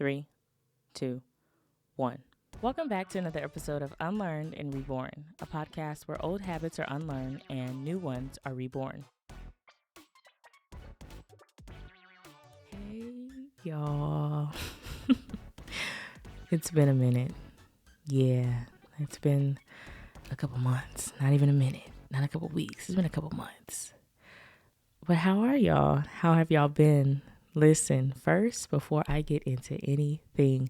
3, 2, 1. Welcome back to another episode of Unlearned and Reborn, a podcast where old habits are unlearned and new ones are reborn. Hey, y'all. It's been a minute. Yeah, it's been a couple months. Not even a minute. Not a couple weeks. It's been a couple months. But how are y'all? How have y'all been? Listen, first, before I get into anything,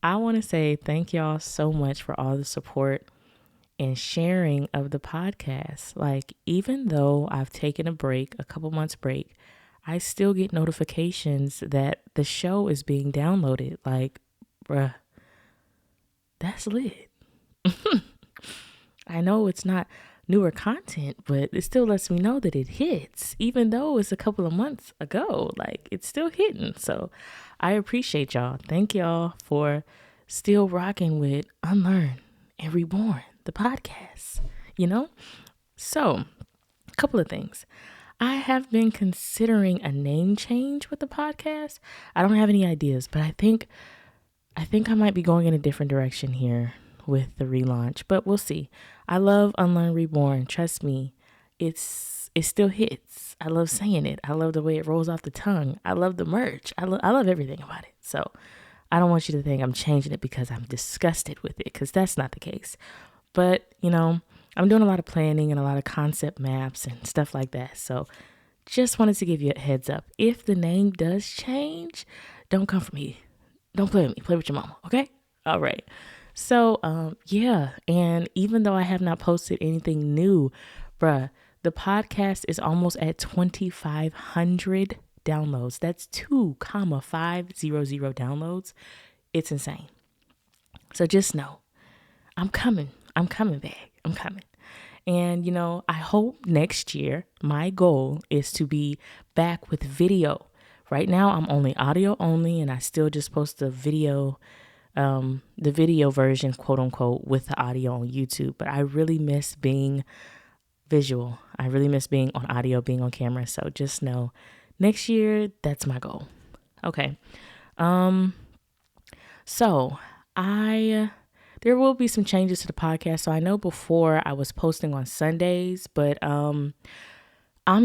I want to say thank y'all so much for all the support and sharing of the podcast. Like, even though I've taken a couple months break, I still get notifications that the show is being downloaded. Like, bruh, that's lit. I know it's not newer content, but it still lets me know that it hits, even though it's a couple of months ago. Like, it's still hitting. So I appreciate y'all. Thank y'all for still rocking with Unlearn and Reborn, the podcast, So, a couple of things. I have been considering a name change with the podcast. I don't have any ideas, but I think I might be going in a different direction here with the relaunch, but we'll see. I love Unlearn Reborn. Trust me, it still hits. I love saying it. I love the way it rolls off the tongue. I love the merch. I love everything about it. So I don't want you to think I'm changing it because I'm disgusted with it, because that's not the case. But, I'm doing a lot of planning and a lot of concept maps and stuff like that. So just wanted to give you a heads up. If the name does change, don't come for me. Don't play with me. Play with your mama, okay? All right. So, and even though I have not posted anything new, the podcast is almost at 2,500 downloads. That's 2,500 downloads. It's insane. So just know, I'm coming back. I'm coming. And, I hope next year, my goal is to be back with video. Right now, I'm only audio only, and I still just post the video version, quote unquote, with the audio on YouTube. But I really miss being visual. I really miss being on audio, being on camera. So just know next year, that's my goal. Okay. So there will be some changes to the podcast. So I know before I was posting on Sundays, but I'm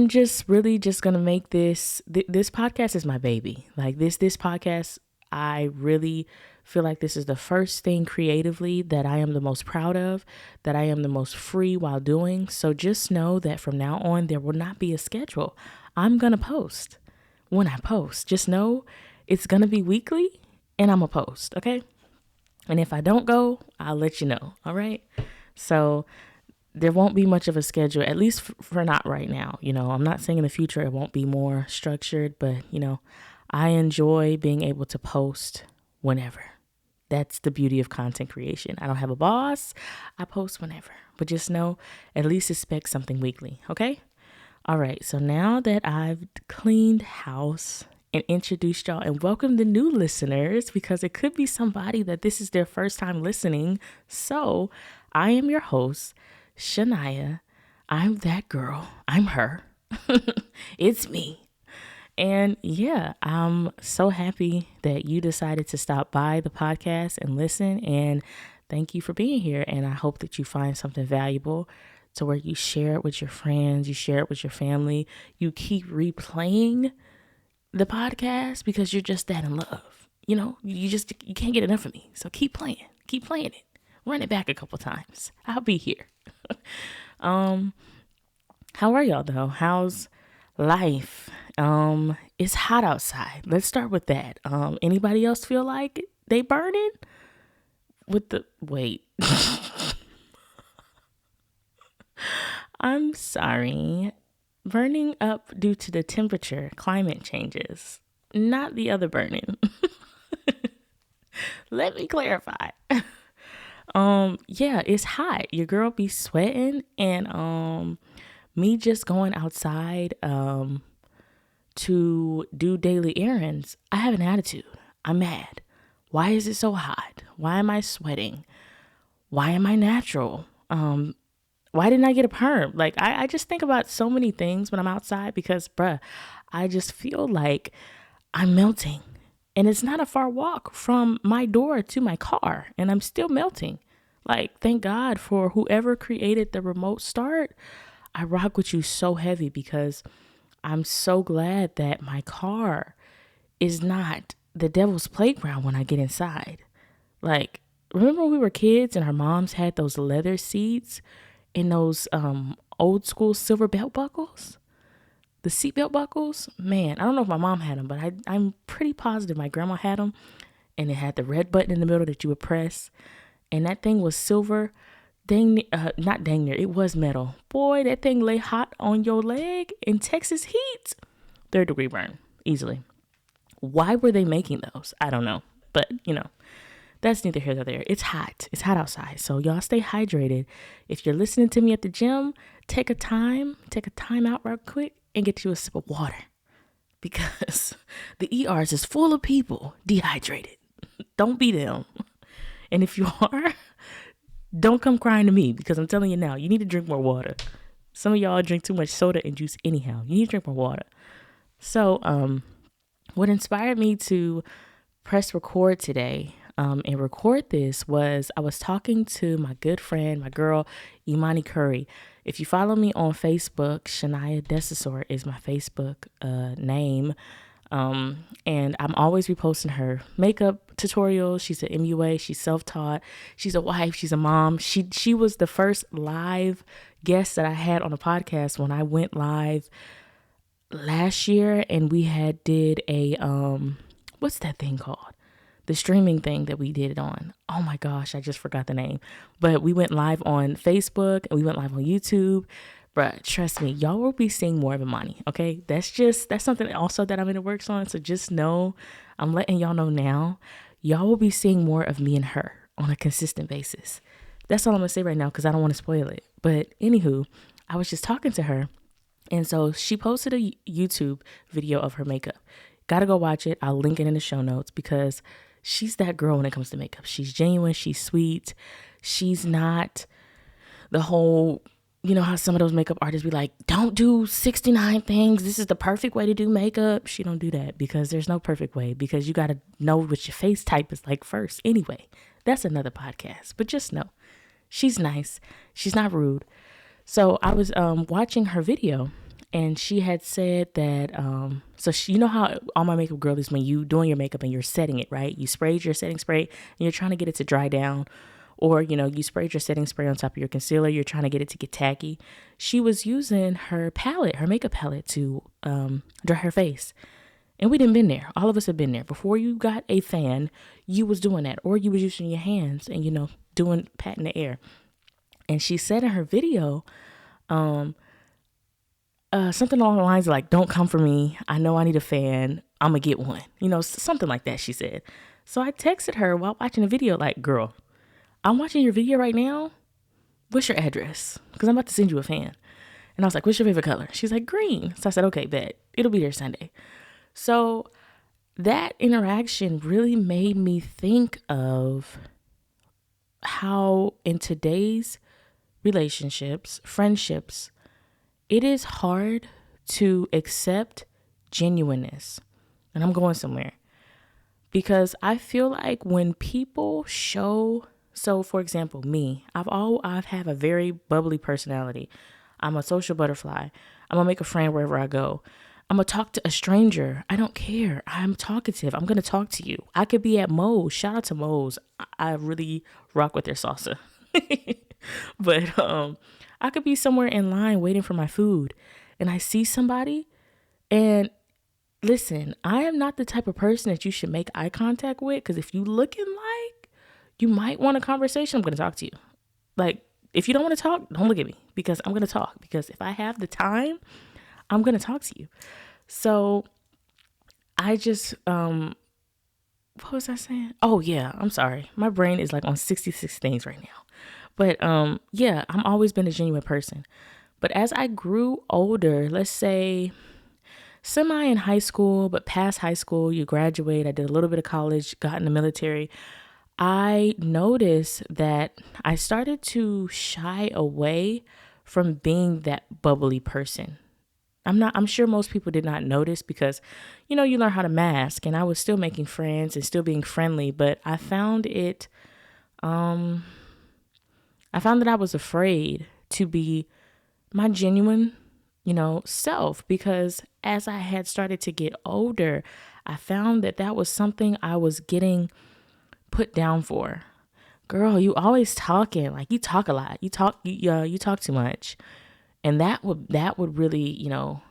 just really just going to make this podcast is my baby. Like this podcast, I really feel like this is the first thing creatively that I am the most proud of, that I am the most free while doing. So just know that from now on, there will not be a schedule. I'm going to post when I post. Just know it's going to be weekly and I'm going to post. Okay. And if I don't go, I'll let you know. All right. So there won't be much of a schedule, at least for not right now. I'm not saying in the future it won't be more structured, but, I enjoy being able to post whenever. That's the beauty of content creation. I don't have a boss. I post whenever. But just know, at least expect something weekly. Okay? All right. So now that I've cleaned house and introduced y'all and welcomed the new listeners, because it could be somebody that this is their first time listening. So I am your host, Shania. I'm that girl. I'm her. It's me. And yeah, I'm so happy that you decided to stop by the podcast and listen. And thank you for being here. And I hope that you find something valuable to where you share it with your friends, you share it with your family, you keep replaying the podcast because you're just that in love. You can't get enough of me. So keep playing it. Run it back a couple times. I'll be here. How are y'all though? How's life? It's hot outside. Let's start with that. Anybody else feel like they burning? Wait. I'm sorry. Burning up due to the temperature, climate changes, not the other burning. Let me clarify. Yeah, it's hot. Your girl be sweating, and me just going outside to do daily errands, I have an attitude. I'm mad. Why is it so hot? Why am I sweating? Why am I natural? Why didn't I get a perm? Like, I just think about so many things when I'm outside because, I just feel like I'm melting And it's not a far walk from my door to my car, and I'm still melting. Like, thank God for whoever created the remote start. I rock with you so heavy because I'm so glad that my car is not the devil's playground when I get inside. Like, remember when we were kids and our moms had those leather seats and those old school silver belt buckles? The seat belt buckles? Man, I don't know if my mom had them, but I'm pretty positive my grandma had them. And it had the red button in the middle that you would press. And that thing was silver. Not dang near, it was metal. Boy, that thing lay hot on your leg in Texas heat. 3rd-degree burn, easily. Why were they making those? I don't know. But, that's neither here nor there. It's hot. It's hot outside. So y'all stay hydrated. If you're listening to me at the gym, take a time out real quick and get you a sip of water. Because the ERs is full of people dehydrated. Don't be them. And if you are, don't come crying to me, because I'm telling you now, you need to drink more water. Some of y'all drink too much soda and juice anyhow. You need to drink more water. So what inspired me to press record today and record this was I was talking to my good friend, my girl, Imani Curry. If you follow me on Facebook, Shania Desasor is my Facebook name. And I'm always reposting her makeup tutorials. She's an MUA. She's self-taught. She's a wife. She's a mom. She was the first live guest that I had on a podcast when I went live last year, and we did a what's that thing called? The streaming thing that we did it on. Oh my gosh, I just forgot the name. But we went live on Facebook and we went live on YouTube. Bruh, trust me, y'all will be seeing more of Imani, okay? That's something also that I'm in the works on. So just know, I'm letting y'all know now, y'all will be seeing more of me and her on a consistent basis. That's all I'm gonna say right now because I don't want to spoil it. But anywho, I was just talking to her. And so she posted a YouTube video of her makeup. Gotta go watch it. I'll link it in the show notes because she's that girl when it comes to makeup. She's genuine. She's sweet. She's not the whole, how some of those makeup artists be like, don't do 69 things. This is the perfect way to do makeup. She don't do that because there's no perfect way, because you got to know what your face type is like first. Anyway, that's another podcast. But just know, she's nice. She's not rude. So I was watching her video, and she had said that, you know how all my makeup girlies, when you doing your makeup and you're setting it, right? You sprayed your setting spray and you're trying to get it to dry down. Or, you sprayed your setting spray on top of your concealer. You're trying to get it to get tacky. She was using her palette, her makeup palette, to dry her face. And we done been there. All of us have been there. Before you got a fan, you was doing that. Or you was using your hands and, patting the air. And she said in her video, something along the lines of like, don't come for me. I know I need a fan. I'm going to get one. Something like that, she said. So I texted her while watching the video like, girl, I'm watching your video right now. What's your address? Because I'm about to send you a fan. And I was like, what's your favorite color? She's like, green. So I said, okay, bet. It'll be there Sunday. So that interaction really made me think of how in today's relationships, friendships, it is hard to accept genuineness. And I'm going somewhere. Because I feel like when people show, so for example, me, I've have a very bubbly personality. I'm a social butterfly. I'm gonna make a friend wherever I go. I'm gonna talk to a stranger. I don't care. I'm talkative. I'm gonna talk to you. I could be at Moe's. Shout out to Moe's. I really rock with their salsa. But I could be somewhere in line waiting for my food, and I see somebody, and listen, I am not the type of person that you should make eye contact with, because if you looking like you might want a conversation, I'm going to talk to you. Like, if you don't want to talk, don't look at me, because I'm going to talk. Because if I have the time, I'm going to talk to you. So I just, what was I saying? Oh, yeah, I'm sorry. My brain is like on 66 things right now. But yeah, I've always been a genuine person. But as I grew older, let's say semi in high school, but past high school, you graduate. I did a little bit of college, got in the military. I noticed that I started to shy away from being that bubbly person. I'm sure most people did not notice because, you know, you learn how to mask, and I was still making friends and still being friendly, but I found that I was afraid to be my genuine, you know, self, because as I had started to get older, I found that that was something I was getting put down for. Girl, you always talking, like you talk a lot. You talk too much. And that would really, you know,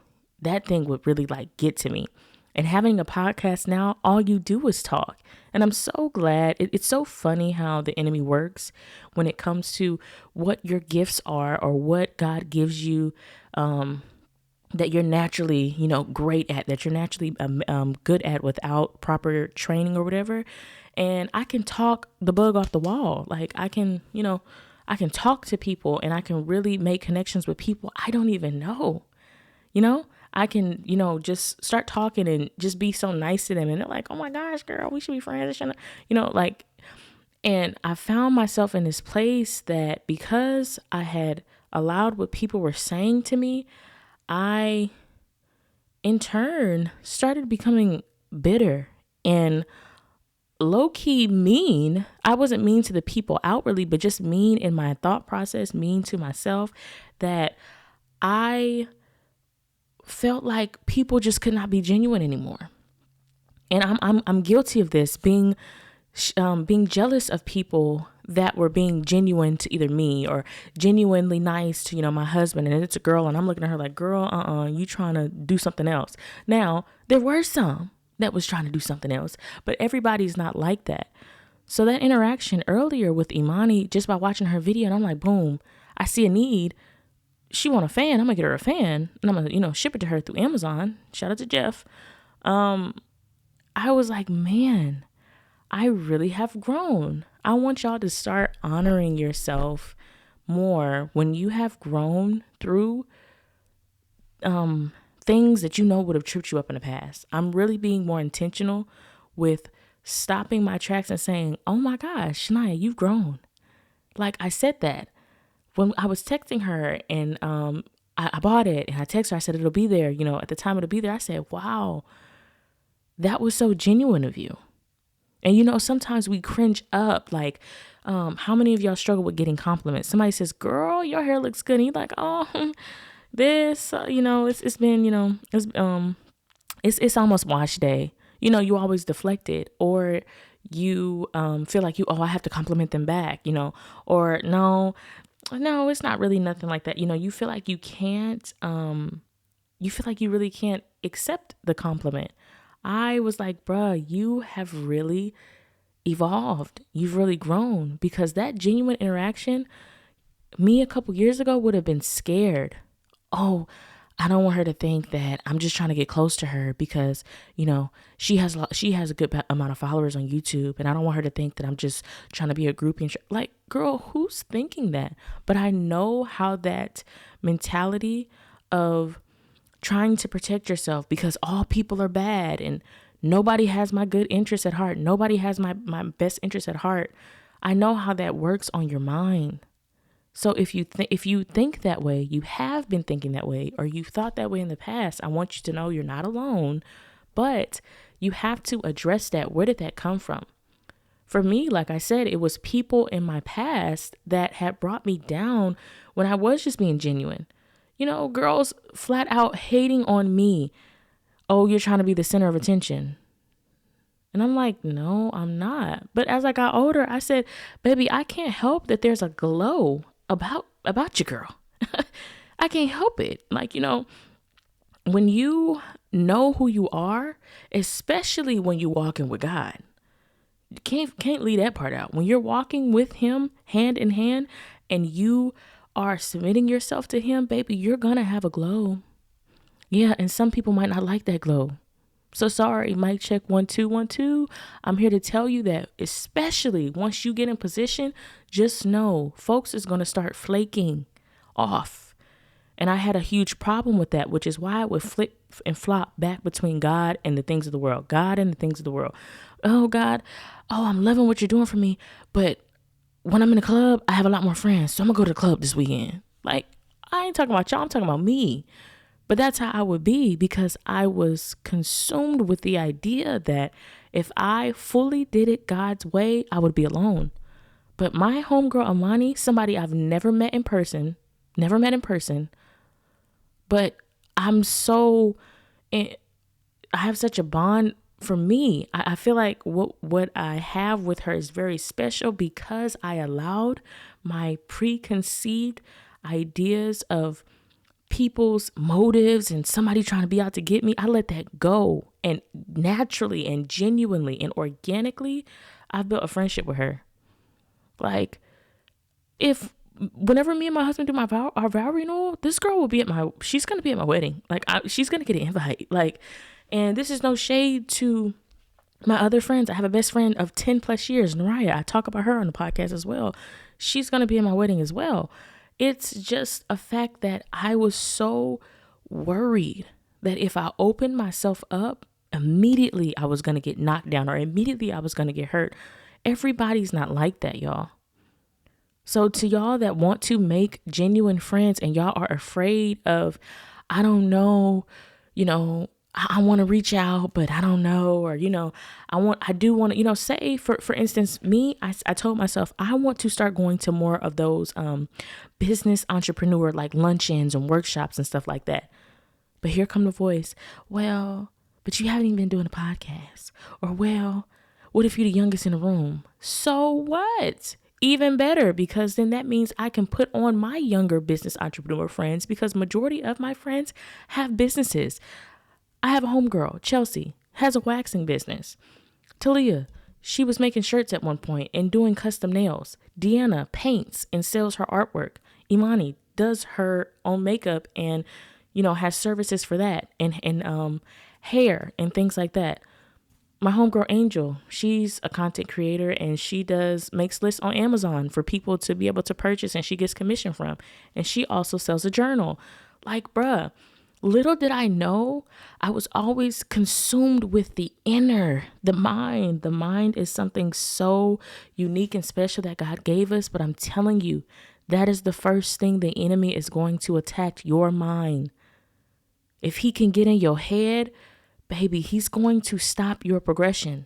that thing would really like get to me. And having a podcast now, all you do is talk. And I'm so glad. It's so funny how the enemy works when it comes to what your gifts are or what God gives you, that you're naturally, you know, great at, that you're naturally good at without proper training or whatever. And I can talk the bug off the wall. Like I can, you know, I can talk to people and I can really make connections with people I don't even know. You know, I can, you know, just start talking and just be so nice to them. And they're like, oh my gosh, girl, we should be friends. You know, like, and I found myself in this place that because I had allowed what people were saying to me, I in turn started becoming bitter and low key mean. I wasn't mean to the people outwardly, but just mean in my thought process, mean to myself, that I felt like people just could not be genuine anymore. And I'm guilty of this, being jealous of people that were being genuine to either me or genuinely nice to, you know, my husband. And it's a girl, and I'm looking at her like, girl, you trying to do something else. Now, there were some that was trying to do something else, but everybody's not like that. So that interaction earlier with Imani, just by watching her video, and I'm like, boom, I see a need. She want a fan. I'm gonna get her a fan, and I'm gonna, you know, ship it to her through Amazon. Shout out to Jeff. I was like, man, I really have grown. I want y'all to start honoring yourself more when you have grown through things that you know would have tripped you up in the past. I'm really being more intentional with stopping my tracks and saying, oh my gosh, Shania, you've grown. Like I said that when I was texting her, and I bought it, and I texted her, I said, it'll be there, you know, at the time it'll be there. I said, wow, that was so genuine of you. And, you know, sometimes we cringe up, like, how many of y'all struggle with getting compliments? Somebody says, girl, your hair looks good. And you're like, oh, this, you know, it's been, you know, it's almost wash day. You know, you always deflect it, or you feel like I have to compliment them back, you know, or no, it's not really nothing like that. You know, you feel like you can't, you feel like you really can't accept the compliment. I was like, bruh, you have really evolved. You've really grown, because that genuine interaction, me a couple years ago would have been scared. Oh, I don't want her to think that I'm just trying to get close to her because, you know, she has a good amount of followers on YouTube, and I don't want her to think that I'm just trying to be a groupie. Like, girl, who's thinking that? But I know how that mentality of trying to protect yourself because all people are bad and nobody has my good interest at heart. Nobody has my best interest at heart. I know how that works on your mind. So if you think that way, you have been thinking that way, or you've thought that way in the past, I want you to know you're not alone, but you have to address that. Where did that come from? For me, like I said, it was people in my past that had brought me down when I was just being genuine. You know, girls flat out hating on me. Oh, you're trying to be the center of attention. And I'm like, no, I'm not. But as I got older, I said, baby, I can't help that there's a glow about you, girl. I can't help it. Like, you know, when you know who you are, especially when you're walking with God, you can't leave that part out. When you're walking with him hand in hand and you are submitting yourself to him, baby, you're gonna have a glow. Yeah, and some people might not like that glow. So sorry, mic check 1 2 1 2. I'm here to tell you that, especially once you get in position, just know folks is gonna start flaking off. And I had a huge problem with that, which is why I would flip and flop back between God and the things of the world. God and the things of the world. Oh God, I'm loving what you're doing for me, but when I'm in the club, I have a lot more friends, so I'm gonna go to the club this weekend. Like, I ain't talking about y'all, I'm talking about me. But that's how I would be, because I was consumed with the idea that if I fully did it God's way, I would be alone. But my homegirl Imani, somebody I've never met in person, but I'm so, I have such a bond. For me, I feel like what I have with her is very special, because I allowed my preconceived ideas of people's motives and somebody trying to be out to get me. I let that go, and naturally and genuinely and organically, I've built a friendship with her. Like, whenever me and my husband do our vow renewal, this girl will be she's going to be at my wedding. Like, she's going to get an invite. Like, and this is no shade to my other friends. I have a best friend of 10 plus years, Noriah. I talk about her on the podcast as well. She's going to be in my wedding as well. It's just a fact that I was so worried that if I opened myself up, immediately I was going to get knocked down, or immediately I was going to get hurt. Everybody's not like that, y'all. So to y'all that want to make genuine friends and y'all are afraid of, I don't know, I want to reach out, but I don't know, or, I do want to, say for instance, me, I told myself, I want to start going to more of those business entrepreneur, like luncheons and workshops and stuff like that. But here come the voice. Well, but you haven't even been doing a podcast. Or, well, what if you're the youngest in the room? So what? Even better, because then that means I can put on my younger business entrepreneur friends, because majority of my friends have businesses. I have a homegirl, Chelsie, has a waxing business. Talia, she was making shirts at one point and doing custom nails. DeAnna paints and sells her artwork. Imani does her own makeup and, has services for that, and hair and things like that. My homegirl Angel, she's a content creator, and she makes lists on Amazon for people to be able to purchase, and she gets commission from. And she also sells a journal. Like, bruh, little did I know, I was always consumed with the inner, the mind. The mind is something so unique and special that God gave us. But I'm telling you, that is the first thing the enemy is going to attack, your mind. If he can get in your head, baby, he's going to stop your progression.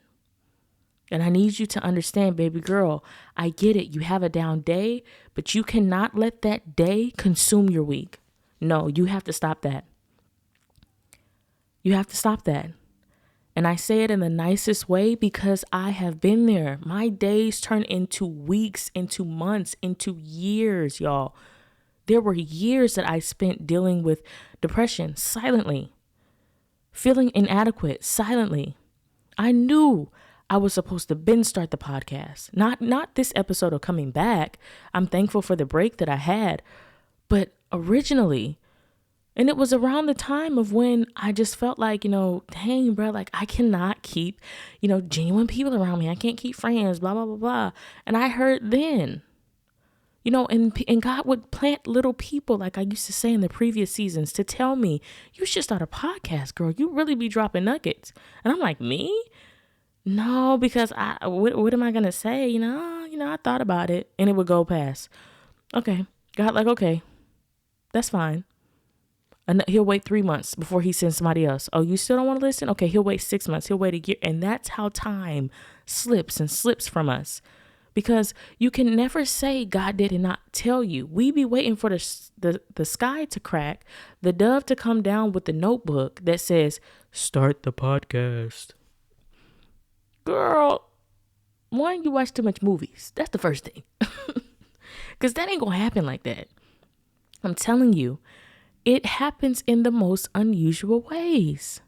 And I need you to understand, baby girl, I get it. You have a down day, but you cannot let that day consume your week. No, you have to stop that. You have to stop that. And I say it in the nicest way, because I have been there. My days turn into weeks, into months, into years, y'all. There were years that I spent dealing with depression silently, feeling inadequate silently. I knew I was supposed to start the podcast. Not this episode of coming back. I'm thankful for the break that I had. But originally, and it was around the time of when I just felt like, dang, bro, like I cannot keep, genuine people around me. I can't keep friends, blah, blah, blah, blah. And I heard then, and God would plant little people, like I used to say in the previous seasons, to tell me, you should start a podcast, girl. You really be dropping nuggets. And I'm like, me? No, because what am I going to say? I thought about it, and it would go past. Okay. God, like, okay, that's fine. And he'll wait 3 months before he sends somebody else. Oh, you still don't want to listen? Okay, he'll wait 6 months. He'll wait a year. And that's how time slips from us. Because you can never say God did not tell you. We be waiting for the sky to crack, the dove to come down with the notebook that says, start the podcast. Girl, one, you watch too much movies. That's the first thing. Because that ain't going to happen like that. I'm telling you, it happens in the most unusual ways.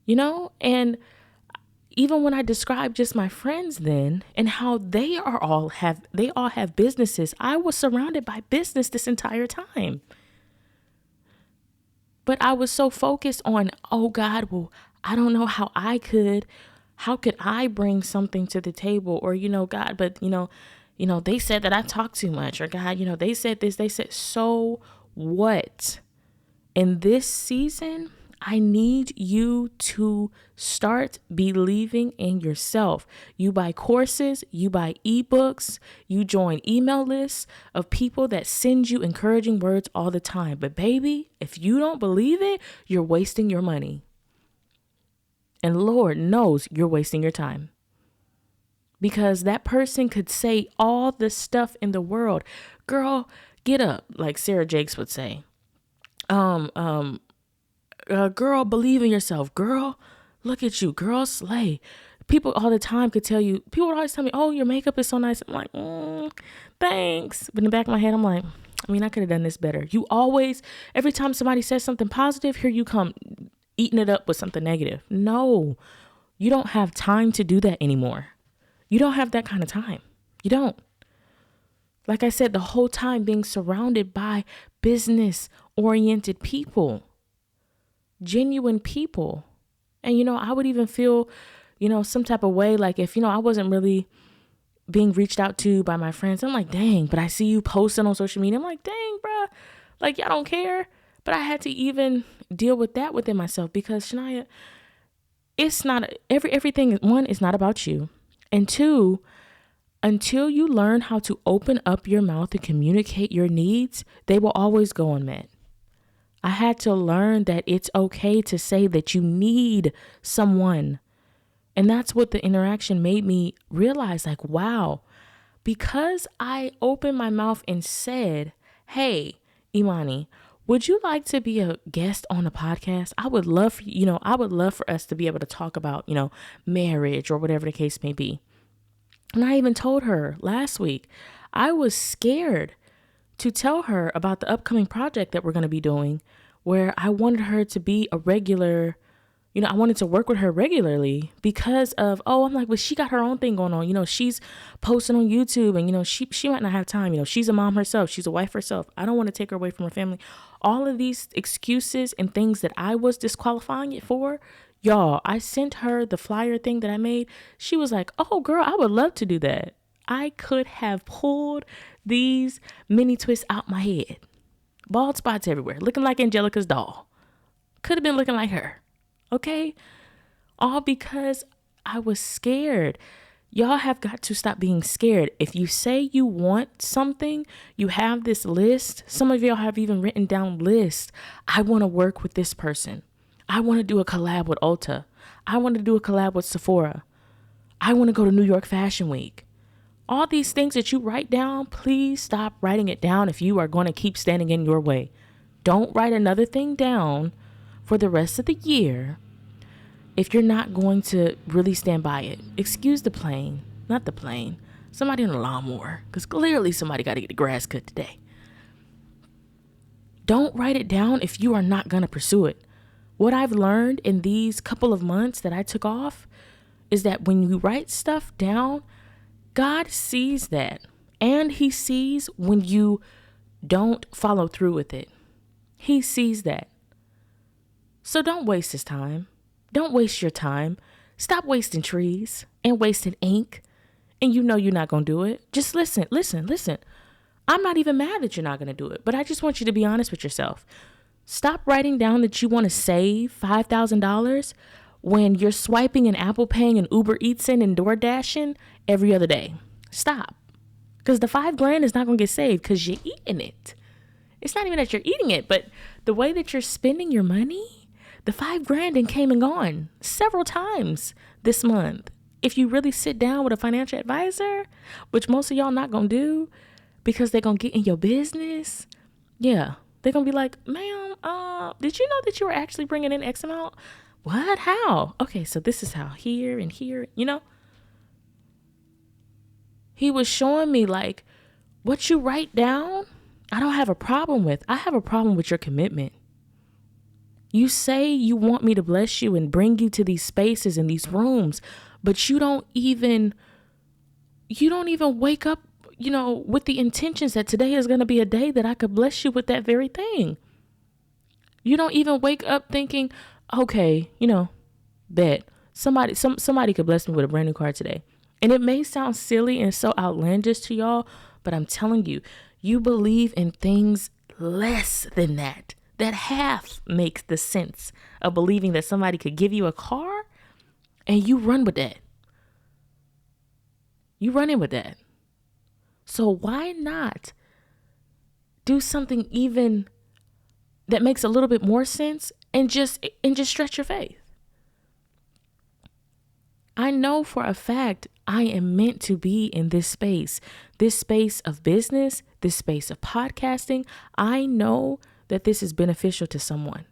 And even when I describe just my friends then and how they all have businesses, I was surrounded by business this entire time. But I was so focused on, oh God, well, I don't know how could I bring something to the table? Or, God, but they said that I talk too much, or God, they said this, they said, so what? In this season, I need you to start believing in yourself. You buy courses, you buy ebooks, you join email lists of people that send you encouraging words all the time. But baby, if you don't believe it, you're wasting your money. And Lord knows you're wasting your time. Because that person could say all the stuff in the world. Girl, get up, like Sarah Jakes would say. Girl, believe in yourself. Girl, look at you. Girl, slay. People all the time could tell you, people would always tell me, oh, your makeup is so nice. I'm like, thanks. But in the back of my head, I'm like, I could have done this better. You always, every time somebody says something positive, here you come eating it up with something negative. No, you don't have time to do that anymore. You don't have that kind of time. You don't. Like I said, the whole time being surrounded by business-oriented people, genuine people. And, I would even feel, some type of way, like if, I wasn't really being reached out to by my friends, I'm like, dang, but I see you posting on social media. I'm like, dang, bruh, like y'all don't care. But I had to even deal with that within myself because Shania, it's not everything. One, it's not about you. And two, until you learn how to open up your mouth and communicate your needs, they will always go unmet. I had to learn that it's okay to say that you need someone. And that's what the interaction made me realize, like, wow, because I opened my mouth and said, hey, Imani, would you like to be a guest on a podcast? I would love for I would love for us to be able to talk about, marriage or whatever the case may be. And I even told her last week, I was scared to tell her about the upcoming project that we're going to be doing, where I wanted her to be a regular, I wanted to work with her regularly because of, I'm like, well, she got her own thing going on. She's posting on YouTube and, she might not have time. She's a mom herself. She's a wife herself. I don't want to take her away from her family. All of these excuses and things that I was disqualifying it for, y'all, I sent her the flyer thing that I made. She was like, oh, girl, I would love to do that. I could have pulled these mini twists out my head. Bald spots everywhere, looking like Angelica's doll. Could have been looking like her. Okay? All because I was scared. Y'all have got to stop being scared. If you say you want something, you have this list. Some of y'all have even written down lists. I want to work with this person. I want to do a collab with Ulta. I want to do a collab with Sephora. I want to go to New York Fashion Week. All these things that you write down, please stop writing it down if you are going to keep standing in your way. Don't write another thing down for the rest of the year if you're not going to really stand by it. Excuse the plane, not the plane. Somebody on a lawnmower, because clearly somebody got to get the grass cut today. Don't write it down if you are not going to pursue it. What I've learned in these couple of months that I took off is that when you write stuff down, God sees that, and he sees when you don't follow through with it. He sees that. So don't waste his time. Don't waste your time. Stop wasting trees and wasting ink, and you're not going to do it. Just listen. I'm not even mad that you're not going to do it, but I just want you to be honest with yourself. Stop writing down that you want to save $5,000 when you're swiping and Apple Paying and Uber Eatsing and DoorDashing every other day. Stop. Because the $5,000 is not going to get saved because you're eating it. It's not even that you're eating it, but the way that you're spending your money, the $5,000 came and gone several times this month. If you really sit down with a financial advisor, which most of y'all not going to do because they're going to get in your business. Yeah. They're going to be like, ma'am, did you know that you were actually bringing in X amount? What? How? Okay, so this is how. Here and here, He was showing me, like, what you write down, I don't have a problem with. I have a problem with your commitment. You say you want me to bless you and bring you to these spaces and these rooms, but you don't even wake up, with the intentions that today is going to be a day that I could bless you with that very thing. You don't even wake up thinking, okay, bet somebody could bless me with a brand new car today. And it may sound silly and so outlandish to y'all, but I'm telling you, you believe in things less than that. That half makes the sense of believing that somebody could give you a car and you run with that. You run in with that. So why not do something even that makes a little bit more sense and just stretch your faith? I know for a fact I am meant to be in this space of business, this space of podcasting. I know that this is beneficial to someone.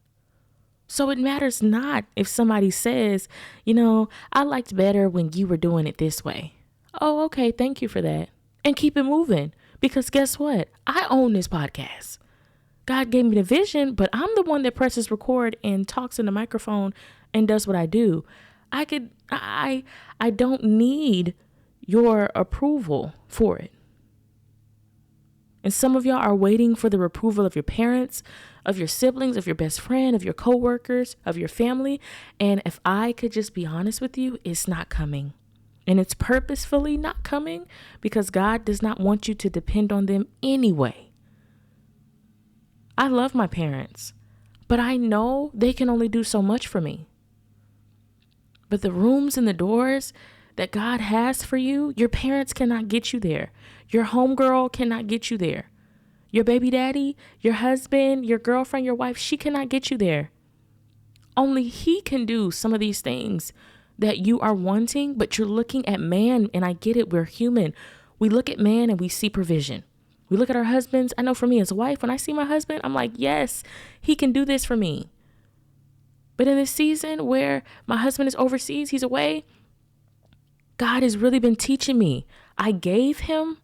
So it matters not if somebody says, I liked better when you were doing it this way. Oh, okay. Thank you for that. And keep it moving, because guess what? I own this podcast. God gave me the vision, but I'm the one that presses record and talks in the microphone and does what I do. I don't need your approval for it. And some of y'all are waiting for the approval of your parents, of your siblings, of your best friend, of your coworkers, of your family. And if I could just be honest with you, it's not coming. And it's purposefully not coming because God does not want you to depend on them anyway. I love my parents, but I know they can only do so much for me. But the rooms and the doors that God has for you, your parents cannot get you there. Your homegirl cannot get you there. Your baby daddy, your husband, your girlfriend, your wife, she cannot get you there. Only He can do some of these things that you are wanting, but you're looking at man, and I get it, we're human. We look at man and we see provision. We look at our husbands. I know for me as a wife, when I see my husband, I'm like, yes, he can do this for me. But in this season where my husband is overseas, he's away, God has really been teaching me. I gave him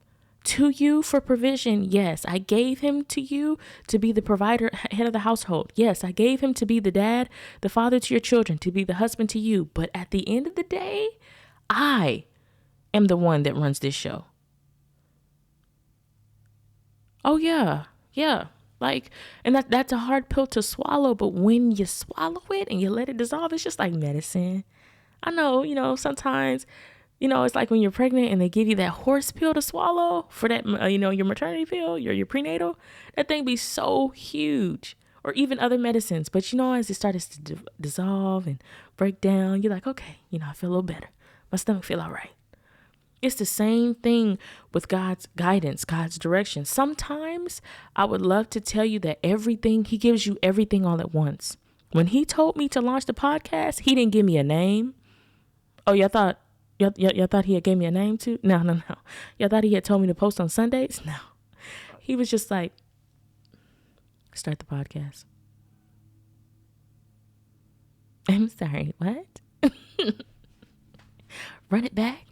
to you for provision. Yes, I gave him to you to be the provider, head of the household. Yes, I gave him to be the dad, the father to your children, to be the husband to you. But at the end of the day, I am the one that runs this show. Oh, yeah. And that's a hard pill to swallow. But when you swallow it and you let it dissolve, it's just like medicine. I know, sometimes, it's like when you're pregnant and they give you that horse pill to swallow for that, your maternity pill, your prenatal, that thing be so huge, or even other medicines. But, as it starts to dissolve and break down, you're like, okay, I feel a little better. My stomach feel all right. It's the same thing with God's guidance, God's direction. Sometimes I would love to tell you that He gives you everything all at once. When He told me to launch the podcast, He didn't give me a name. Oh, y'all thought He had gave me a name too? No. Y'all thought He had told me to post on Sundays? No. He was just like, start the podcast. I'm sorry, what? Run it back?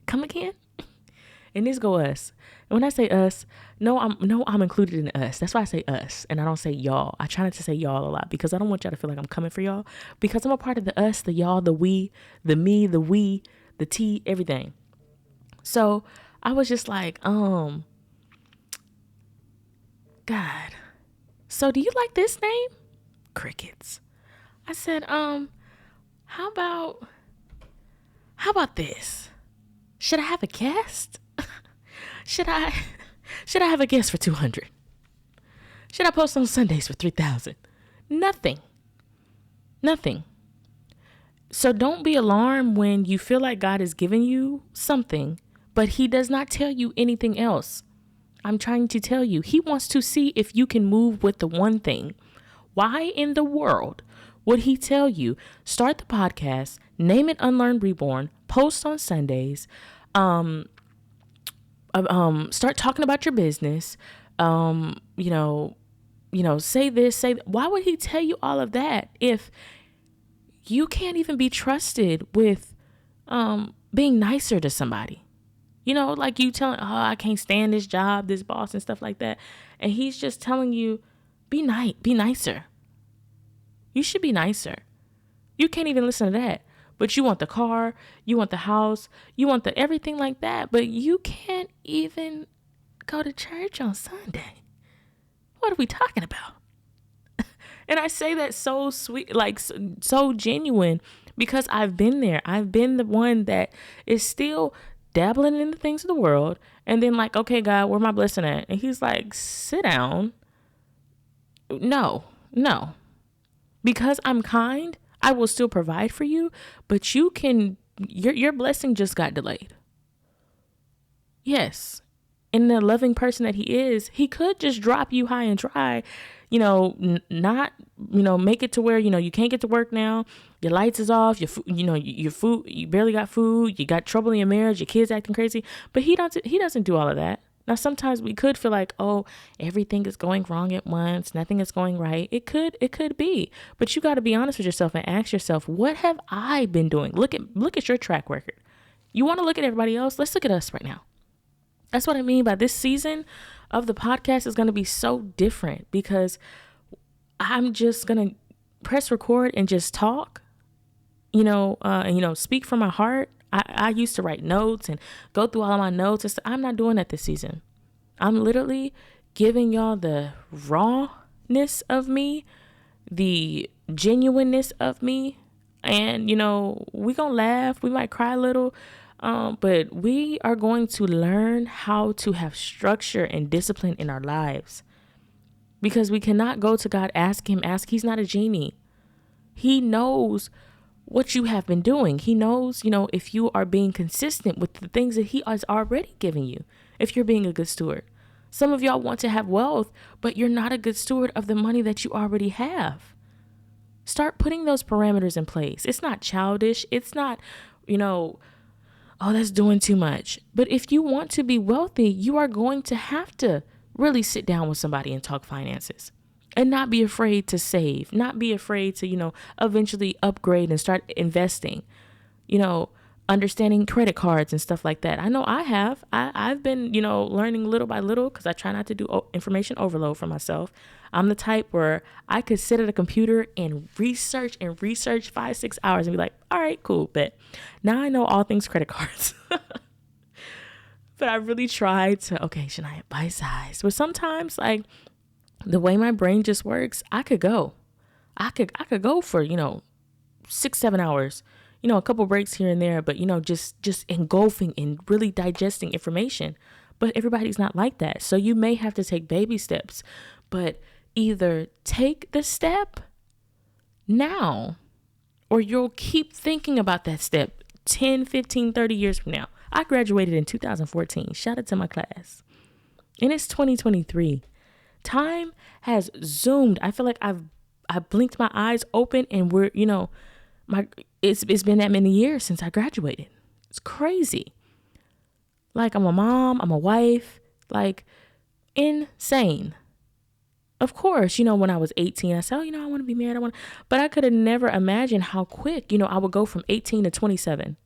Come again? And this go us. And when I say us, I'm included in us. That's why I say us and I don't say y'all. I try not to say y'all a lot because I don't want y'all to feel like I'm coming for y'all, because I'm a part of the us, the y'all, the we, the me, the we, the tea, everything. So I was just like, God. So do you like this name? Crickets. I said, how about this? Should I have a guest? Should I have a guest for 200? Should I post on Sundays for 3,000? Nothing. So don't be alarmed when you feel like God is giving you something, but He does not tell you anything else. I'm trying to tell you, He wants to see if you can move with the one thing. Why in the world would He tell you, start the podcast, name it Unlearn Reborn, post on Sundays, start talking about your business, say this, say that. Why would He tell you all of that if you can't even be trusted with being nicer to somebody? Like you telling, oh, I can't stand this job, this boss and stuff like that. And He's just telling you, be nicer. You should be nicer. You can't even listen to that. But you want the car, you want the house, you want the everything like that. But you can't even go to church on Sunday. What are we talking about? And I say that so sweet, like so genuine, because I've been there. I've been the one that is still dabbling in the things of the world. And then like, okay, God, where my blessing at? And He's like, sit down. No. Because I'm kind, I will still provide for you, but your blessing just got delayed. Yes. And the loving person that he is, he could just drop you high and dry, not, make it to where, you can't get to work now. Your lights is off, your food, you barely got food, you got trouble in your marriage, your kids acting crazy. But he doesn't do all of that. Now, sometimes we could feel like, oh, everything is going wrong at once. Nothing is going right. It could be. But you got to be honest with yourself and ask yourself, what have I been doing? Look at your track record. You want to look at everybody else? Let's look at us right now. That's what I mean by this season of the podcast is going to be so different, because I'm just going to press record and just talk, speak from my heart. I used to write notes and go through all of my notes. I'm not doing that this season. I'm literally giving y'all the rawness of me, the genuineness of me. And, we gonna laugh. We might cry a little. But we are going to learn how to have structure and discipline in our lives, because we cannot go to God, he's not a genie. He knows what you have been doing. He knows, if you are being consistent with the things that he has already given you, if you're being a good steward. Some of y'all want to have wealth, but you're not a good steward of the money that you already have. Start putting those parameters in place. It's not childish. It's not, oh, that's doing too much. But if you want to be wealthy, you are going to have to really sit down with somebody and talk finances, and not be afraid to save, not be afraid to, eventually upgrade and start investing, understanding credit cards and stuff like that. I know I have. I've been, learning little by little, because I try not to do information overload for myself. I'm the type where I could sit at a computer and research 5-6 hours and be like, all right, cool. But now I know all things credit cards. But I really tried to, okay, Shania, bite size. But sometimes, like, the way my brain just works, I could go for, 6-7 hours, a couple breaks here and there, but, just engulfing and really digesting information. But everybody's not like that. So you may have to take baby steps, but either take the step now, or you'll keep thinking about that step 10, 15, 30 years from now. I graduated in 2014. Shout out to my class. And it's 2023. Time has zoomed. I feel like I blinked my eyes open, and we're, it's been that many years since I graduated. It's crazy. Like, I'm a mom, I'm a wife, like, insane. Of course, when I was 18, I said, I want to be married. But I could have never imagined how quick, I would go from 18 to 27.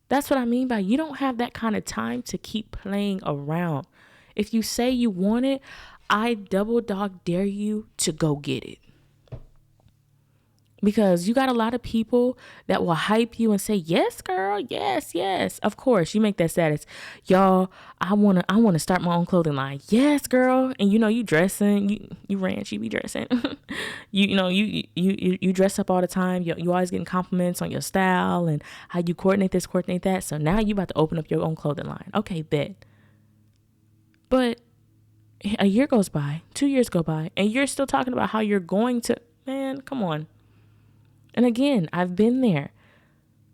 That's what I mean by you don't have that kind of time to keep playing around. If you say you want it, I double dog dare you to go get it. Because you got a lot of people that will hype you and say, yes, girl, yes, yes. Of course, you make that status. Y'all, I wanna start my own clothing line. Yes, girl. And you dressing, you ranch, you be dressing. you dress up all the time. You always getting compliments on your style and how you coordinate this, coordinate that. So now you about to open up your own clothing line. Okay, bet. But a year goes by, 2 years go by, and you're still talking about how you're going to, man, come on. And again, I've been there,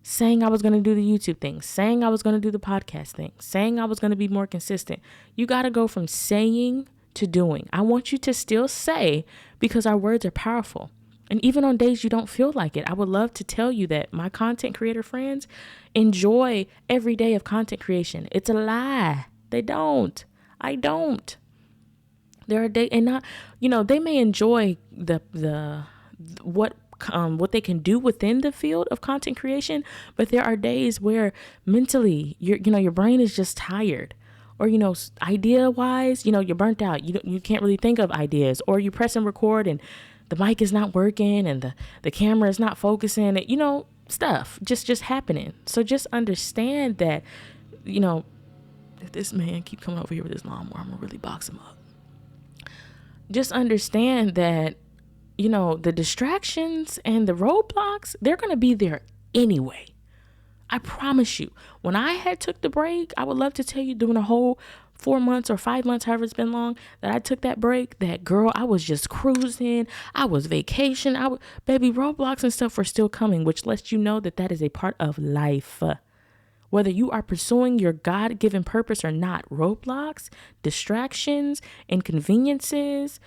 saying I was going to do the YouTube thing, saying I was going to do the podcast thing, saying I was going to be more consistent. You got to go from saying to doing. I want you to still say, because our words are powerful. And even on days you don't feel like it, I would love to tell you that my content creator friends enjoy every day of content creation. It's a lie. They don't. I don't. There are days, and not, they may enjoy what they can do within the field of content creation, but there are days where mentally your brain is just tired, or idea wise you're burnt out. You can't really think of ideas, or you press and record and the mic is not working and the camera is not focusing. Stuff just happening. So just understand that if this man keep coming over here with his lawnmower, I'm gonna really box him up. Just understand that the distractions and the roadblocks, they're going to be there anyway. I promise you, when I had took the break, I would love to tell you, doing a whole 4 months or 5 months, however it's been long, that I took that break, that girl, I was just cruising. I was vacation. Baby, roadblocks and stuff were still coming, which lets you know that that is a part of life. Whether you are pursuing your God-given purpose or not, roadblocks, distractions, inconveniences,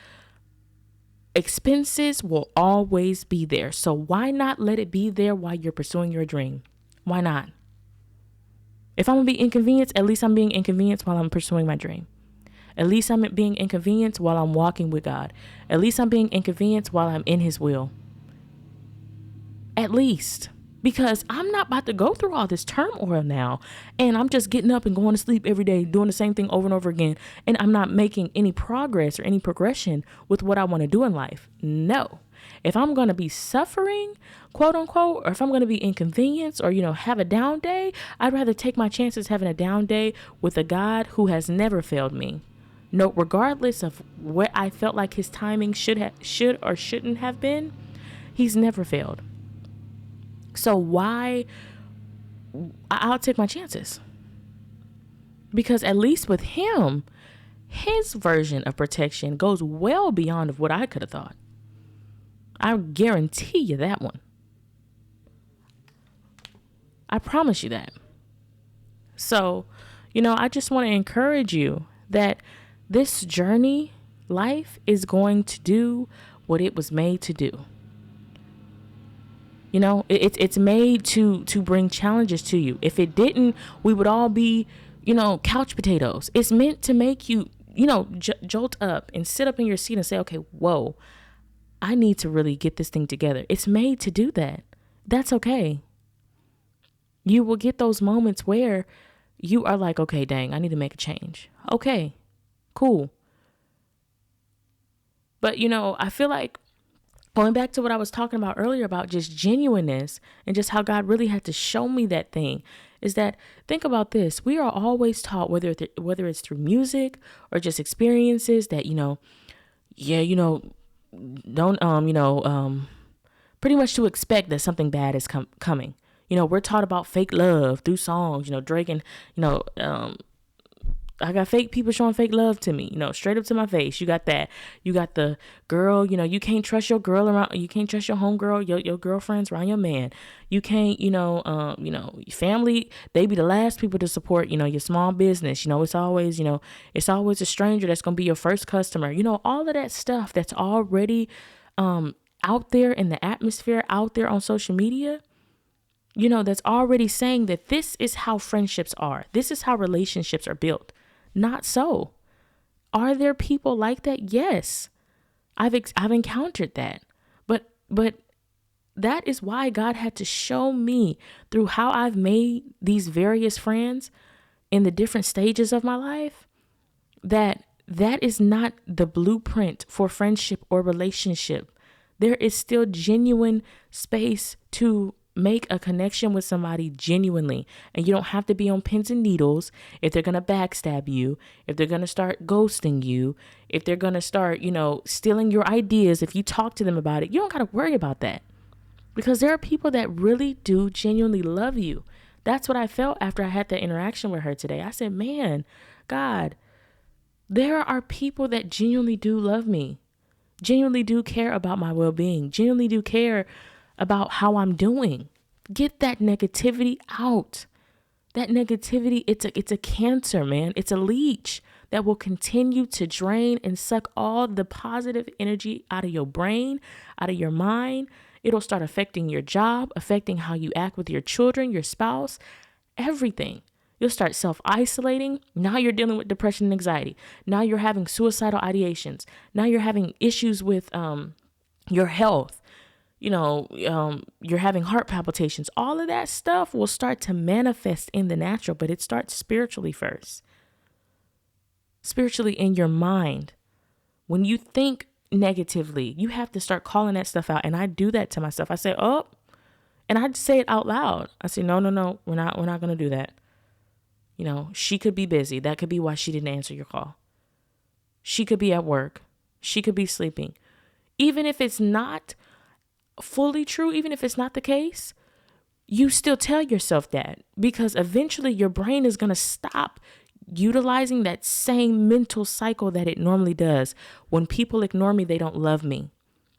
expenses will always be there. So why not let it be there while you're pursuing your dream? Why not? If I'm going to be inconvenienced, at least I'm being inconvenienced while I'm pursuing my dream. At least I'm being inconvenienced while I'm walking with God. At least I'm being inconvenienced while I'm in his will. At least. Because I'm not about to go through all this turmoil now. And I'm just getting up and going to sleep every day, doing the same thing over and over again. And I'm not making any progress or any progression with what I want to do in life. No. If I'm going to be suffering, quote unquote, or if I'm going to be inconvenienced or, have a down day, I'd rather take my chances having a down day with a God who has never failed me. No, regardless of what I felt like his timing should or shouldn't have been, he's never failed. So why? I'll take my chances. Because at least with him, his version of protection goes well beyond of what I could have thought. I guarantee you that one. I promise you that. So, I just want to encourage you that this journey, life is going to do what it was made to do. It's made to bring challenges to you. If it didn't, we would all be, couch potatoes. It's meant to make you, jolt up and sit up in your seat and say, okay, whoa, I need to really get this thing together. It's made to do that. That's okay. You will get those moments where you are like, okay, dang, I need to make a change. Okay, cool. But, I feel like going back to what I was talking about earlier about just genuineness and just how God really had to show me that thing is that, think about this. We are always taught, whether it's through music or just experiences that, don't, pretty much to expect that something bad is coming. We're taught about fake love through songs, Drake and, I got fake people showing fake love to me, straight up to my face. You got that. You got the girl, you can't trust your girl around. You can't trust your homegirl, your girlfriends around your man. You can't, family, they be the last people to support, your small business. It's always a stranger that's going to be your first customer. All of that stuff that's already out there in the atmosphere, out there on social media. That's already saying that this is how friendships are. This is how relationships are built. Not so. Are there people like that? Yes. I've encountered that. But that is why God had to show me through how I've made these various friends in the different stages of my life that is not the blueprint for friendship or relationship. There is still genuine space to make a connection with somebody genuinely. And you don't have to be on pins and needles if they're going to backstab you, if they're going to start ghosting you, if they're going to start, stealing your ideas. If you talk to them about it, you don't got to worry about that, because there are people that really do genuinely love you. That's what I felt after I had that interaction with her today. I said, man, God, there are people that genuinely do love me, genuinely do care about my well-being, genuinely do care about how I'm doing. Get that negativity out. That negativity, it's a cancer, man. It's a leech that will continue to drain and suck all the positive energy out of your brain, out of your mind. It'll start affecting your job, affecting how you act with your children, your spouse, everything. You'll start self-isolating. Now you're dealing with depression and anxiety. Now you're having suicidal ideations. Now you're having issues with your health. You're having heart palpitations. All of that stuff will start to manifest in the natural, but it starts spiritually first. Spiritually in your mind. When you think negatively, you have to start calling that stuff out. And I do that to myself. I say, oh, and I say it out loud. I say, no, we're not going to do that. She could be busy. That could be why she didn't answer your call. She could be at work. She could be sleeping. Even if it's not fully true, even if it's not the case, you still tell yourself that, because eventually your brain is going to stop utilizing that same mental cycle that it normally does. When people ignore me, they don't love me.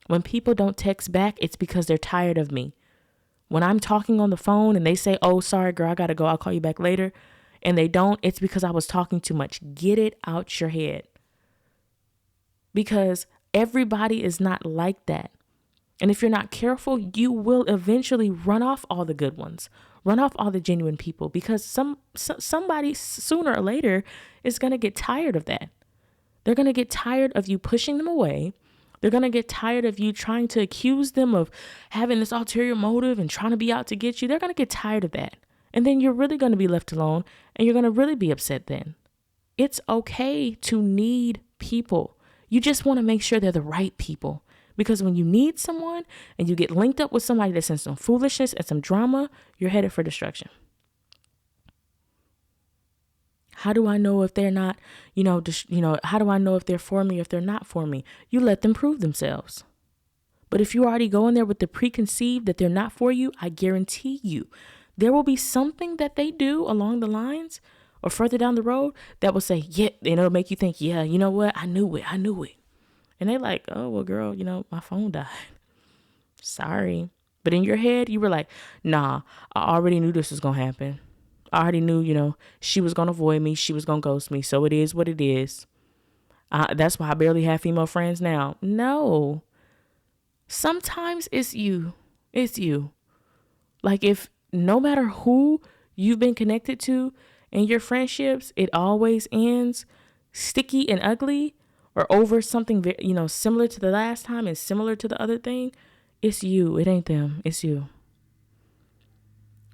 When people don't text back, it's because they're tired of me. When I'm talking on the phone and they say, oh, sorry, girl, I got to go. I'll call you back later. And they don't, it's because I was talking too much. Get it out your head. Because everybody is not like that. And if you're not careful, you will eventually run off all the good ones, run off all the genuine people, because somebody sooner or later is going to get tired of that. They're going to get tired of you pushing them away. They're going to get tired of you trying to accuse them of having this ulterior motive and trying to be out to get you. They're going to get tired of that. And then you're really going to be left alone and you're going to really be upset then. It's okay to need people. You just want to make sure they're the right people. Because when you need someone and you get linked up with somebody that's in some foolishness and some drama, you're headed for destruction. How do I know if they're not, how do I know if they're for me, if they're not for me? You let them prove themselves. But if you already go in there with the preconceived that they're not for you, I guarantee you there will be something that they do along the lines or further down the road that will say, yeah, and it'll make you think, yeah, you know what? I knew it. And they're like, oh, well, girl, my phone died. Sorry. But in your head, you were like, nah, I already knew this was going to happen. I already knew, she was going to avoid me. She was going to ghost me. So it is what it is. That's why I barely have female friends now. No. Sometimes it's you. It's you. Like if no matter who you've been connected to in your friendships, it always ends sticky and ugly or over something, similar to the last time and similar to the other thing. It's you. It ain't them. It's you.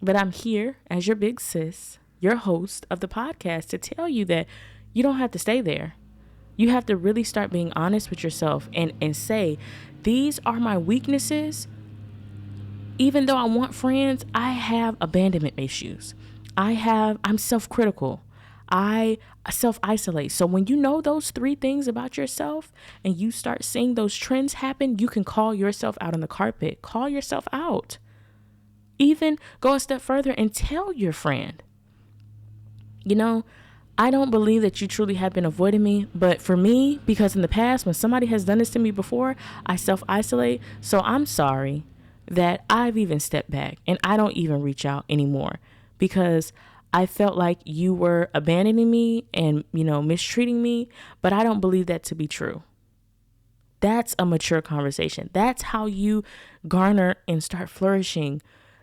But I'm here as your big sis, your host of the podcast, to tell you that you don't have to stay there. You have to really start being honest with yourself and say, these are my weaknesses. Even though I want friends, I have abandonment issues. I'm self-critical. I self-isolate. So when you know those 3 things about yourself and you start seeing those trends happen, you can call yourself out on the carpet. Call yourself out. Even go a step further and tell your friend, I don't believe that you truly have been avoiding me. But for me, because in the past, when somebody has done this to me before, I self-isolate. So I'm sorry that I've even stepped back and I don't even reach out anymore because I felt like you were abandoning me and, mistreating me. But I don't believe that to be true. That's a mature conversation. That's how you garner and start flourishing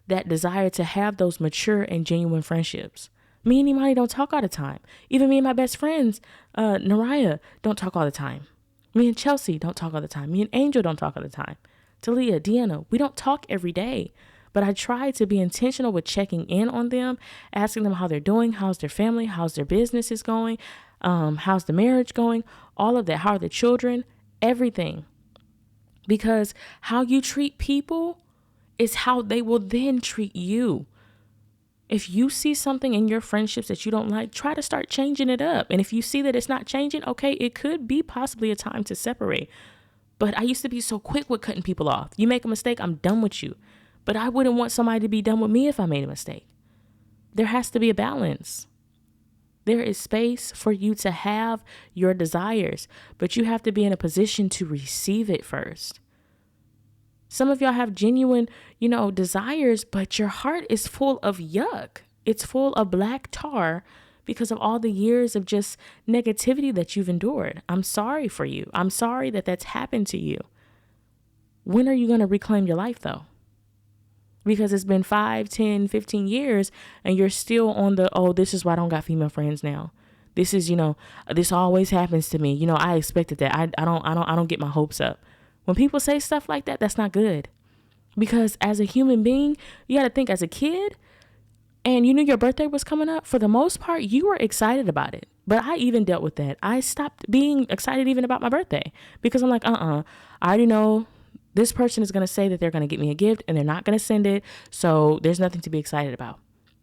that desire to have those mature and genuine friendships. Me and Imani don't talk all the time. Even me and my best friends, Noriah, don't talk all the time. Me and Chelsie don't talk all the time. Me and Angel don't talk all the time. Talia, DeAnna, we don't talk every day. But I try to be intentional with checking in on them, asking them how they're doing, how's their family, how's their business is going, how's the marriage going, all of that, how are the children, everything. Because how you treat people is how they will then treat you. If you see something in your friendships that you don't like, try to start changing it up. And if you see that it's not changing, okay, it could be possibly a time to separate. But I used to be so quick with cutting people off. You make a mistake, I'm done with you. But I wouldn't want somebody to be done with me if I made a mistake. There has to be a balance. There is space for you to have your desires, but you have to be in a position to receive it first. Some of y'all have genuine, desires, but your heart is full of yuck. It's full of black tar because of all the years of just negativity that you've endured. I'm sorry for you. I'm sorry that that's happened to you. When are you going to reclaim your life though? Because it's been 5, 10, 15 years and you're still on this is why I don't got female friends now. This is, this always happens to me. I expected that. I don't get my hopes up. When people say stuff like that, that's not good. Because as a human being, you got to think as a kid and you knew your birthday was coming up. For the most part, you were excited about it. But I even dealt with that. I stopped being excited even about my birthday because I'm like, I already know this person is going to say that they're going to get me a gift and they're not going to send it. So there's nothing to be excited about.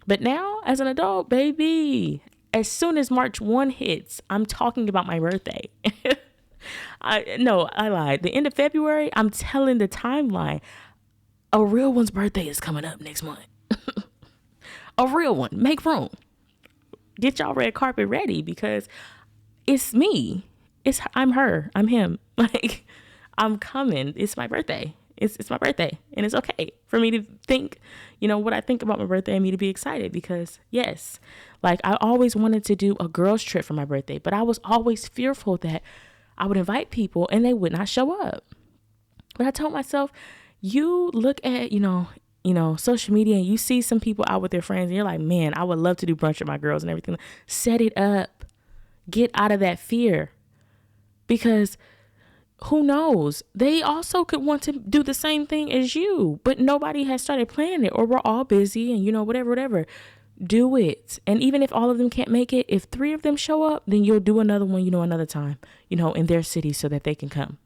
But now as an adult, baby, as soon as March 1 hits, I'm talking about my birthday. I lied. The end of February, I'm telling the timeline. A real one's birthday is coming up next month. A real one. Make room. get y'all red carpet ready, because it's me. I'm her. I'm him. Like, I'm coming. It's my birthday. It's my birthday, and it's okay for me to think, what I think about my birthday, and me to be excited, because yes, like, I always wanted to do a girls trip for my birthday, but I was always fearful that I would invite people and they would not show up. But I told myself, you look at, social media, and you see some people out with their friends, and you're like, man, I would love to do brunch with my girls and everything. Set it up. Get out of that fear, because who knows? They also could want to do the same thing as you, but nobody has started planning it, or we're all busy, and whatever. Do it. And even if all of them can't make it, if 3 of them show up, then you'll do another one, another time, in their city, so that they can come.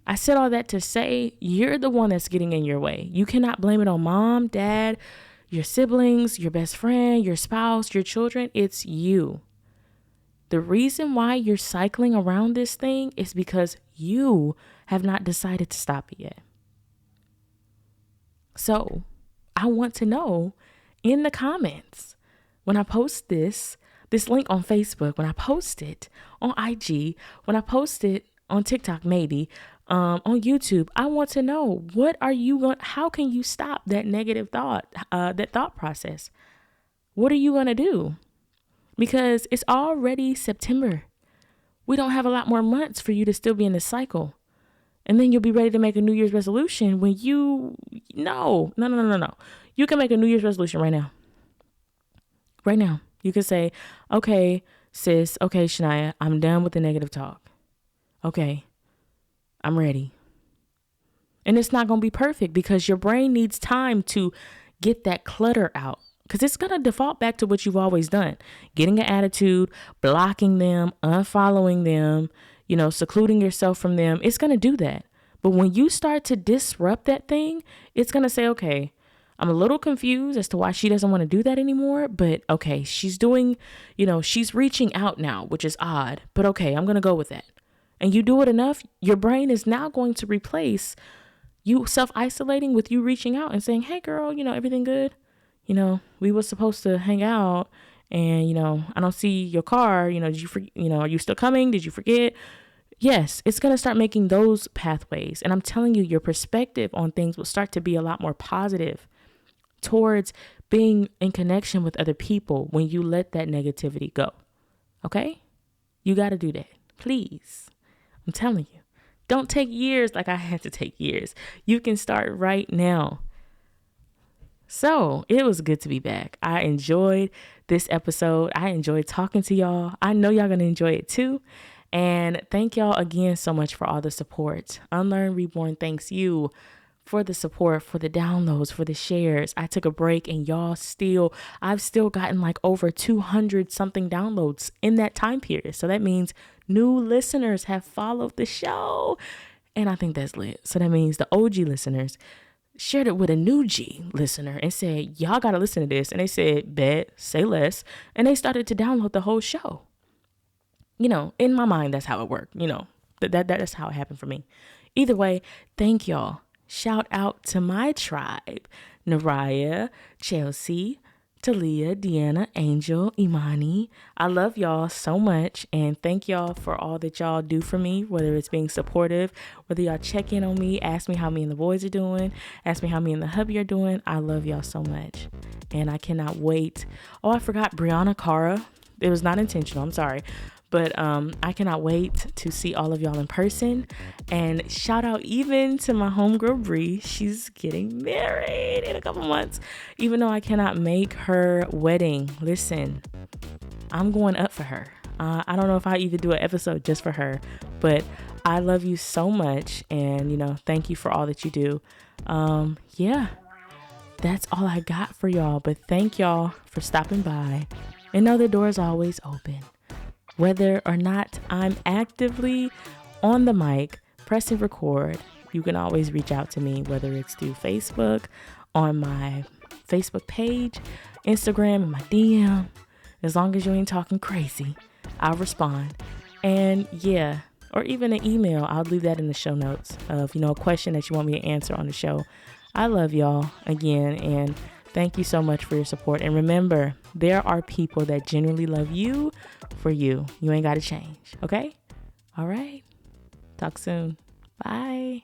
I said all that to say, you're the one that's getting in your way. You cannot blame it on mom, dad, your siblings, your best friend, your spouse, your children. It's you. The reason why you're cycling around this thing is because you have not decided to stop it yet. So I want to know in the comments, when I post this link on Facebook, when I post it on IG, when I post it on TikTok, maybe on YouTube, I want to know, how can you stop that negative thought, that thought process? What are you going to do? Because it's already September. We don't have a lot more months for you to still be in this cycle. And then you'll be ready to make a New Year's resolution when no. You can make a New Year's resolution right now. Right now. You can say, okay, sis, okay, Shania, I'm done with the negative talk. Okay, I'm ready. And it's not going to be perfect, because your brain needs time to get that clutter out. Because it's going to default back to what you've always done. Getting an attitude, blocking them, unfollowing them, secluding yourself from them. It's going to do that. But when you start to disrupt that thing, it's going to say, okay, I'm a little confused as to why she doesn't want to do that anymore. But okay, she's doing, she's reaching out now, which is odd. But okay, I'm going to go with that. And you do it enough, your brain is now going to replace you self-isolating with you reaching out and saying, hey, girl, everything good? We were supposed to hang out, and, I don't see your car. Did you forget? Are you still coming? Did you forget? Yes, it's going to start making those pathways. And I'm telling you, your perspective on things will start to be a lot more positive towards being in connection with other people when you let that negativity go. Okay? You got to do that. Please. I'm telling you. Don't take years like I had to take years. You can start right now. So it was good to be back. I enjoyed this episode. I enjoyed talking to y'all. I know y'all going to enjoy it too. And thank y'all again so much for all the support. Unlearn Reborn thanks you for the support, for the downloads, for the shares. I took a break, and I've still gotten like over 200 something downloads in that time period. So that means new listeners have followed the show. And I think that's lit. So that means the OG listeners shared it with a new G listener and said, y'all got to listen to this. And they said, bet, say less. And they started to download the whole show. In my mind, that's how it worked. That's how it happened for me. Either way, thank y'all. Shout out to my tribe, Noriah, Chelsie, Talia, DeAnna, Angel, Imani. I love y'all so much, and thank y'all for all that y'all do for me, whether it's being supportive, whether y'all check in on me, ask me how me and the boys are doing, ask me how me and the hubby are doing. I love y'all so much, and I cannot wait. Oh, I forgot Brianna, Cara. It was not intentional. I'm sorry. But I cannot wait to see all of y'all in person. And shout out even to my homegirl Bree. She's getting married in a couple months. Even though I cannot make her wedding, listen, I'm going up for her. I don't know if I even do an episode just for her, but I love you so much. And, thank you for all that you do. Yeah, that's all I got for y'all. But thank y'all for stopping by. And know the door is always open. Whether or not I'm actively on the mic, pressing record, you can always reach out to me, whether it's through Facebook, on my Facebook page, Instagram, and my DM. As long as you ain't talking crazy, I'll respond. And yeah, or even an email, I'll leave that in the show notes of, a question that you want me to answer on the show. I love y'all again, and Thank you so much for your support. And remember, there are people that genuinely love you for you. You ain't got to change. Okay? All right. Talk soon. Bye.